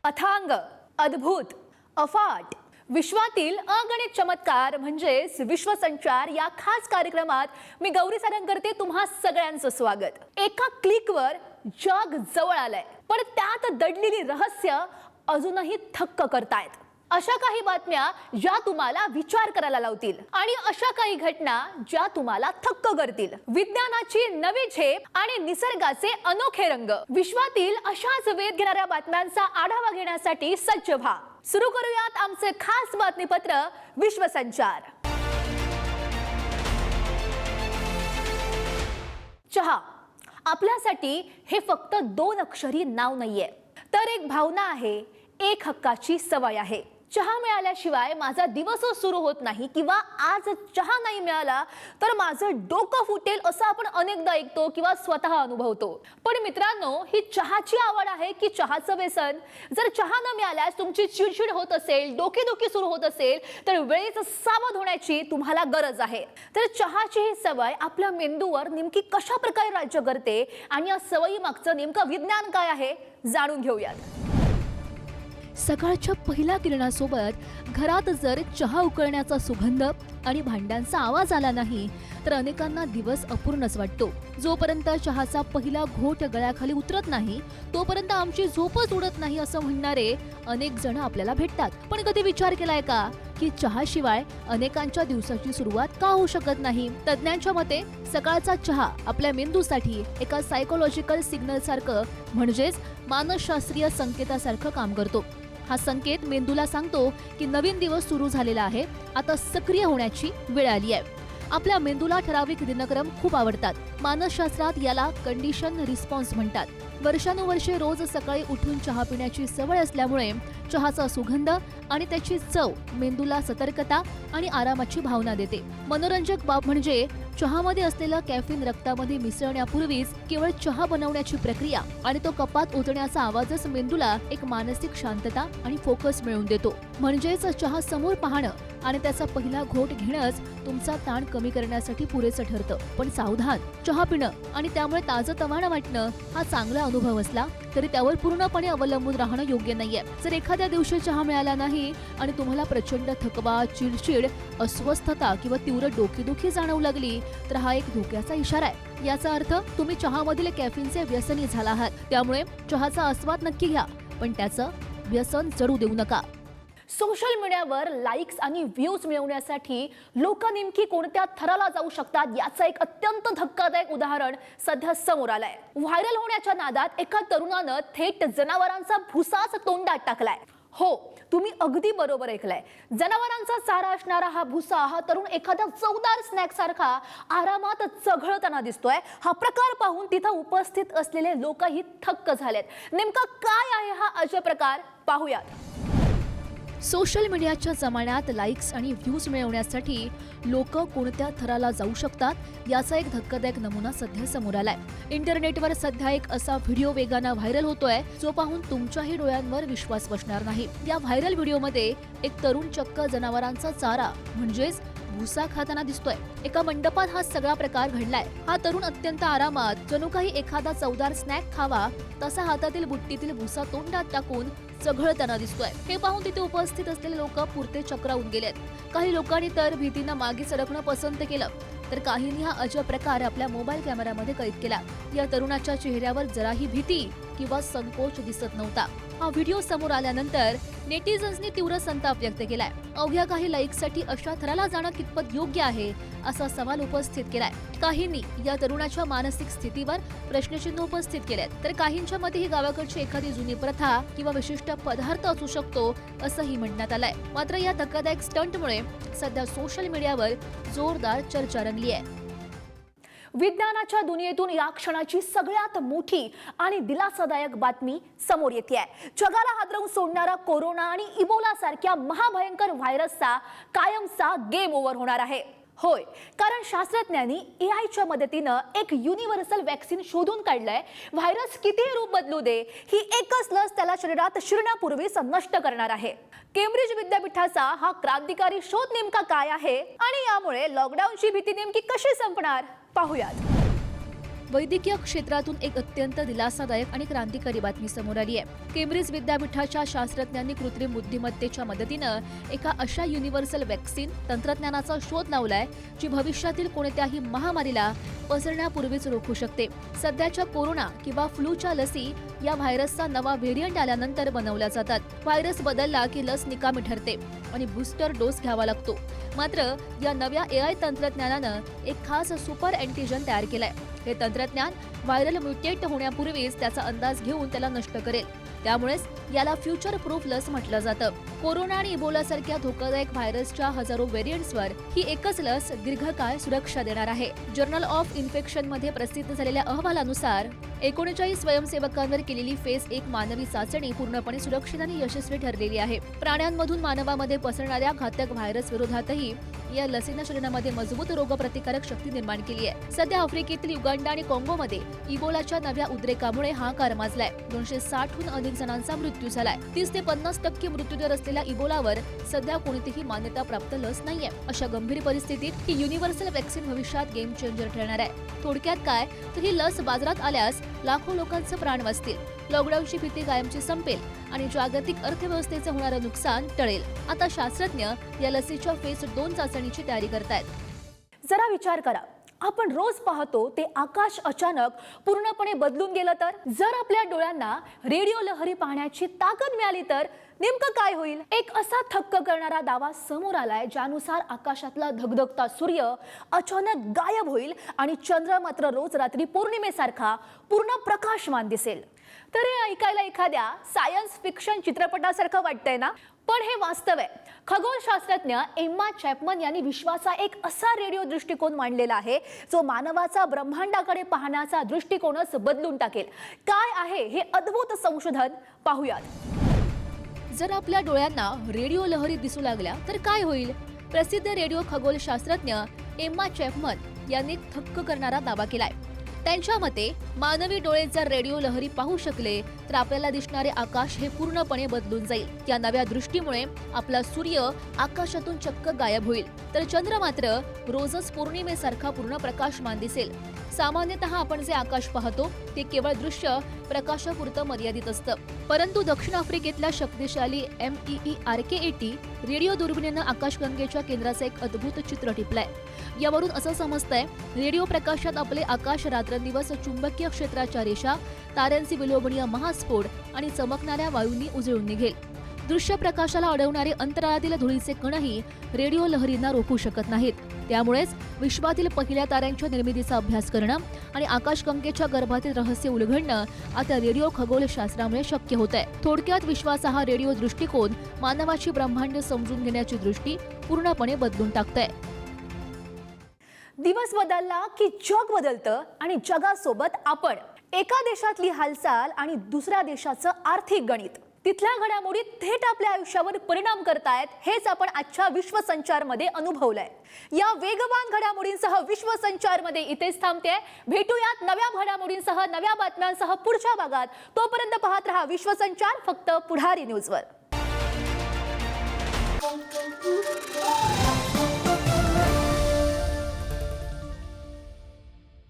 अथांग, अद्भुत, अफाट, विश्वातील अगणित चमत्कार म्हणजेच विश्वसंचार या खास कार्यक्रमात मी गौरी सारंग करते तुम्हा सगळ्यांचं स्वागत। एका क्लिकवर जग जवळ आलंय, पण त्यात दडलेली रहस्य अजूनही थक्क करतायत। अशा काही बातम्या ज्या तुम्हाला विचार करायला लावतील आणि अशा काही घटना ज्या तुम्हाला थक्क करतील। विज्ञानाची नवी झेप आणि निसर्गाचे अनोखे रंग, विश्वातील अशाच वेध घेणाऱ्या बातम्यांचा आढावा घेण्यासाठी सज्ज व्हा। सुरू करूयात आमचे खास बातमीपत्र विश्वसंचार। चहा आपल्यासाठी हे फक्त 2 अक्षरी नाव नाहीये, तर एक भावना आहे, एक हक्काची सवय आहे। चहा मिळाल्याशिवाय माझा दिवस सुरू होत नाही किंवा आज चहा नाही मिळाला तर माझं डोकं फुटेल असं आपण अनेकदा ऐकतो किंवा स्वतः अनुभवतो। पण मित्रांनो, ही चहाची आवड आहे की चहाचं व्यसन? जर चहा न मिळाल्यास तुमची चिडचिड होत असेल, डोकेदुखी सुरू होत असेल तर वेळेत सावध होण्याची तुम्हाला गरज आहे। तर चहाची ही सवय आपल्या मेंदूवर नेमकी कशा प्रकारे राज्य करते आणि या सवयी मागचं नेमकं विज्ञान काय आहे जाणून घेऊयात। सकाळच्या पहिल्या किरणासोबत घरात जर चहा उकळण्याचा सुगंध आणि भांड्यांचा आवाज आला नाही तर अनेकांना दिवस अपूर्णच वाटतो। जोपर्यंत चहाचा पहिला घोट गळ्याखाली उतरत नाही तोपर्यंत आमची झोपच उडत नाही असं म्हणणारे अनेक जण आपल्याला भेटतात। पण कधी विचार केलाय का की चहाशिवाय अनेकांच्या दिवसाची सुरुवात का होऊ शकत नाही? तज्ञांच्या मते सकाळचा चहा आपल्या मेंदूसाठी एका सायकोलॉजिकल सिग्नल सारखं म्हणजेच मानसशास्त्रीय संकेतासारखं काम करतो। हा संकेत मेंदूला सांगतो की नवीन दिवस सुरू झालेला आहे, आता सक्रिय होण्याची वेळ आली आहे। आपल्या मेंदूला ठराविक दिनक्रम खूप आवडतात। मानसशास्त्रात याला कंडिशन रिस्पॉन्स म्हणतात। वर्षानुवर्षे रोज सकाळी उठून चहा पिण्याची सवय असल्यामुळे चहाचा सुगंध आणि त्याची चव मेंदूला सतर्कता आणि आरामाची भावना देते। मनोरंजक बाब म्हणजे चहामध्ये असलेलं कॅफीन रक्तामध्ये मिसळण्यापूर्वीच केवळ चहा बनवण्याची प्रक्रिया आणि तो कपात ओतण्याचा आवाजच मेंदूला एक मानसिक शांतता आणि फोकस मिळवून देतो। म्हणजेच चहा समोर पाहणं आणि त्याचा पहिला घोट घेणंच तुमचा ताण कमी करण्यासाठी पुरेसं ठरतं। पण सावधान, चहा पिणं आणि त्यामुळे ताजतवानं वाटणं हा चांगला अनुभव असला तरी त्यावर पूर्णपणे अवलंबून राहणं योग्य नाहीये। जर एखाद्या दिवशी चहा मिळाला नाही आणि तुम्हाला प्रचंड थकवा, चिडचिड, अस्वस्थता किंवा तीव्र डोकेदुखी जाणवू लागली तर हा एक धोक्याचा इशारा आहे। याचा अर्थ तुम्ही चहामधील कॅफीनचे व्यसनी झाला आहात। त्यामुळे चहाचा आस्वाद नक्की घ्या, पण त्याचं व्यसन जडू देऊ नका। सोशल मीडियावर लाईक्स आणि व्ह्यूज मिळवण्यासाठी लोक नेमकी कोणत्या थराला जाऊ शकतात याचं एक अत्यंत धक्कादायक उदाहरण सध्या समोर आलंय। व्हायरल होण्याच्या नादात एका तरुणानं थेट जनावरांचा भुसाच तोंडात टाकलाय। हो, तुम्ही अगदी बरोबर ऐकलंय। जनावरांचा चारा असणारा हा भुसा हा तरुण एखाद्या चवदार स्नॅक सारखा आरामात चघळताना दिसतोय। हा प्रकार पाहून तिथं उपस्थित असलेले लोकही थक्क झालेत। नेमका काय आहे हा अजब प्रकार पाहूयात। सोशल मीडियाच्या जमान्यात लाईक्स आणि व्ह्यूज मिळवण्यासाठी लोक कोणत्या थराला जाऊ शकतात याचा एक धक्कादायक नमुना सध्या समोर आलाय। इंटरनेटवर सध्या एक असा व्हिडिओ वेगानं व्हायरल होतोय जो पाहून तुमच्याही डोळ्यांवर विश्वास बसणार नाही। या व्हायरल व्हिडिओमध्ये एक तरुण चक्क जनावरांचा चारा म्हणजेच भुसा खाताना दिसतोय। एका मंडपात हा सगळा प्रकार घडलाय। हा तरुण अत्यंत आरामात जणू काही एखादा चवदार स्नॅक खावा तसा हातातील बुट्टीतील भुसा तोंडात टाकून चघळताना दिसतोय। हे पाहून तिथे उपस्थित असलेले लोक पुरते चक्रावून गेलेत। काही लोकांनी तर भीतीनं मागे सरकणं पसंत केलं तर काहींनी हा अजब प्रकार आपल्या मोबाईल कॅमेरामध्ये कैद केला। या तरुणाच्या चेहऱ्यावर जराही भीती किंवा संकोच दिसत नव्हता। हा व्हिडिओ समोर आल्यानंतर नेटिझन्सनी तीव्र संताप व्यक्त केलाय। अवघ्या काही लाईकसाठी अशा थराला जाणं कितपत योग्य आहे असा सवाल उपस्थित केलाय। काहींनी या तरुणाच्या मानसिक स्थितीवर प्रश्नचिन्ह उपस्थित केलेत तर काहींच्या मते ही गावाकडची एखादी जुनी प्रथा किंवा विशिष्ट पदार्थ असू शकतो असंही म्हणण्यात आलंय। मात्र या धक्कादायक स्टंटमुळे सध्या सोशल मीडियावर जोरदार चर्चा रंगली आहे। विज्ञानाच्या दुनियेतून या क्षणाची सगळ्यात मोठी आणि दिलासादायक बातमी समोर येते आहे। जगाला हादरवून सोडणारा कोरोना आणि इबोला सारख्या महाभयंकर व्हायरसचा कायमचा गेम ओव्हर होणार आहे। होय, कारण शास्त्रज्ञांनी एआयच्या मदतीनं एक युनिव्हर्सल वॅक्सिन शोधून काढलंय। व्हायरस कितीही रूप बदलू दे, ही एकच लस त्याला शरीरात शिरण्यापूर्वीच नष्ट करणार आहे। केम्ब्रिज विद्यापीठाचा हा क्रांतिकारी शोध नेमका काय आहे आणि यामुळे लॉकडाऊनची भीती नेमकी कशी संपणार पाहूयात। वैद्यकीय क्षेत्रातून एक अत्यंत दिलासादायक आणि क्रांतिकारी बातमी समोर आली आहे. केम्ब्रिज विद्यापीठाच्या शास्त्रज्ञांनी कृत्रिम बुद्धिमत्तेच्या मदतीनं एका अशा युनिव्हर्सल वॅक्सिन तंत्रज्ञानाचा शोध लावलाय जी भविष्यातील कोणत्याही महामारीला पसरण्यापूर्वीच रोखू शकते. सध्याच्या कोरोना किंवा फ्लूच्या लसी या व्हायरसचा नवा व्हेरियंट आल्यानंतर बनवल्या जातात. व्हायरस बदलला की लस निकामी ठरते आणि बूस्टर डोस घ्यावा लागतो. मात्र या नव्या AI तंत्रज्ञानानं एक खास सुपर अँटीजन तयार केलाय. हे तंत्रज्ञान व्हायरल म्युटेट होण्यापूर्वीच त्याचा अंदाज घेऊन त्याला नष्ट करेल. त्यामुळेच याला फ्युचर प्रूफ लस म्हटलं जातं. कोरोना आणि इबोला सारख्या धोकादायक व्हायरसच्या हजारो व्हेरियंट्सवर ही एकच लस दीर्घकाळ सुरक्षा देणार आहे. जर्नल ऑफ इन्फेक्शन मध्ये प्रसिद्ध झालेल्या अहवालानुसार 39 स्वयंसेवकांवर केलेली फेज 1 मानवी चाचणी पूर्णपणे सुरक्षित आणि यशस्वी ठरलेली आहे. प्राण्यांमधून मानवामध्ये पसरणाऱ्या घातक व्हायरस विरोधातही या लसीनं शरीरामध्ये मजबूत रोगप्रतिकारक शक्ती निर्माण केली आहे. सध्या आफ्रिकेतील युगांडा आणि काँगोमध्ये इबोलाच्या नव्या उद्रेकामुळे हाहाकार माजलाय. 260हून अधिक जणांचा मृत्यू झालाय. 30 ते 50% मृत्यूदर असलेल्या इबोलावर सध्या कोणतीही मान्यता प्राप्त लस नाहीये. अशा गंभीर परिस्थितीत ही युनिव्हर्सल वॅक्सिन भविष्यात गेम चेंजर ठरणार आहे. थोडक्यात काय तर ही लस बाजारात आल्यास लाखो लोकांचे प्राण वाचतील. लॉकडाऊनची भीती कायमची संपेल आणि जागतिक अर्थव्यवस्थेचं होणारं नुकसान टळेल. आता शास्त्रज्ञ या लसीच्या फेज 2 चाचणीची तयारी करतायत. जरा विचार करा, आपण रोज पाहतो ते आकाश अचानक पूर्णपणे बदलून गेलं तर? जर आपल्या डोळ्यांना रेडिओ लहरी पाहण्याची ताकद मिळाली तर नेमकं काय होईल? एक असा थक्क करणारा दावा समोर आलाय ज्यानुसार आकाशातला धगधगता सूर्य अचानक गायब होईल आणि चंद्र मात्र रोज रात्री पौर्णिमेसारखा पूर्ण प्रकाशमान दिसेल. तर हे ऐकायला एखाद्या सायन्स फिक्शन चित्रपटासारखं वाटतंय ना? पण हे वास्तव आहे. खगोलशास्त्रज्ञ एम्मा चॅपमन यांनी विश्वाचा एक असा रेडिओ दृष्टिकोन मांडलेला आहे जो मानवाचा ब्रह्मांडाकडे पाहण्याचा दृष्टिकोनच बदलून टाकेल. काय आहे हे अद्भुत संशोधन? पाहूयात. जर आपल्या डोळ्यांना रेडिओ लहरी दिसू लागल्या तर काय होईल? प्रसिद्ध रेडिओ खगोलशास्त्रज्ञ एम्मा चॅपमन यांनी थक्क करणारा दावा केलाय. त्यांच्या मते मानवी डोळे जर रेडिओ लहरी पाहू शकले तर आपल्याला दिसणारे आकाश हे पूर्णपणे बदलून जाईल. त्या नव्या दृष्टीमुळे आपला सूर्य आकाशातून चक्क गायब होईल तर चंद्र मात्र रोजच पौर्णिमेसारखा पूर्ण प्रकाशमान दिसेल. सामान्यतः आपण जे आकाश पाहतो ते केवळ दृश्य प्रकाशापुरतं मर्यादित असतं. परंतु दक्षिण आफ्रिकेतल्या शक्तिशाली MEERK-80 रेडिओ दुर्बिणीनं आकाशगंगेच्या केंद्राचं एक अद्भुत चित्र टिपलंय. यावरून असं समजतंय रेडिओ प्रकाशात आपले आकाश रात्रंदिवस चुंबकीय क्षेत्राच्या रेषा, ताऱ्यांचे विलोभनीय महास्फोट आणि चमकणाऱ्या वायूंनी उजळून निघेल. दृश्य प्रकाशाला अडवणारे अंतराळातील धुळीचे कणही रेडिओ लहरींना रोखू शकत नाहीत. त्यामुळेच विश्वातील पहिल्या ताऱ्यांच्या निर्मितीचा अभ्यास करणं आणि आकाशगंगेच्या गर्भातील रहस्य उलगडणं आता रेडिओ खगोलशास्त्रामुळे शक्य होत आहे. थोडक्यात विश्वाचा हा रेडिओ दृष्टिकोन मानवाची ब्रह्मांड समजून घेण्याची दृष्टी पूर्णपणे बदलून टाकतोय. दिवस बदलला की जग बदलतं आणि जगासोबत आपण. एका देशातली हालचाल आणि दुसऱ्या देशाचं आर्थिक गणित, तिथल्या घडामोडी थेट आपल्या आयुष्यावर परिणाम करतायत हेच आपण आजच्या विश्वसंचारमध्ये अनुभवलंय. या वेगवान घडामोडींसह विश्वसंचारमध्ये इथेच थांबते. भेटूयात नव्या घडामोडींसह, नव्या बातम्यांसह पुढच्या भागात. तोपर्यंत पाहत रहा विश्वसंचार, फक्त पुढारी न्यूजवर.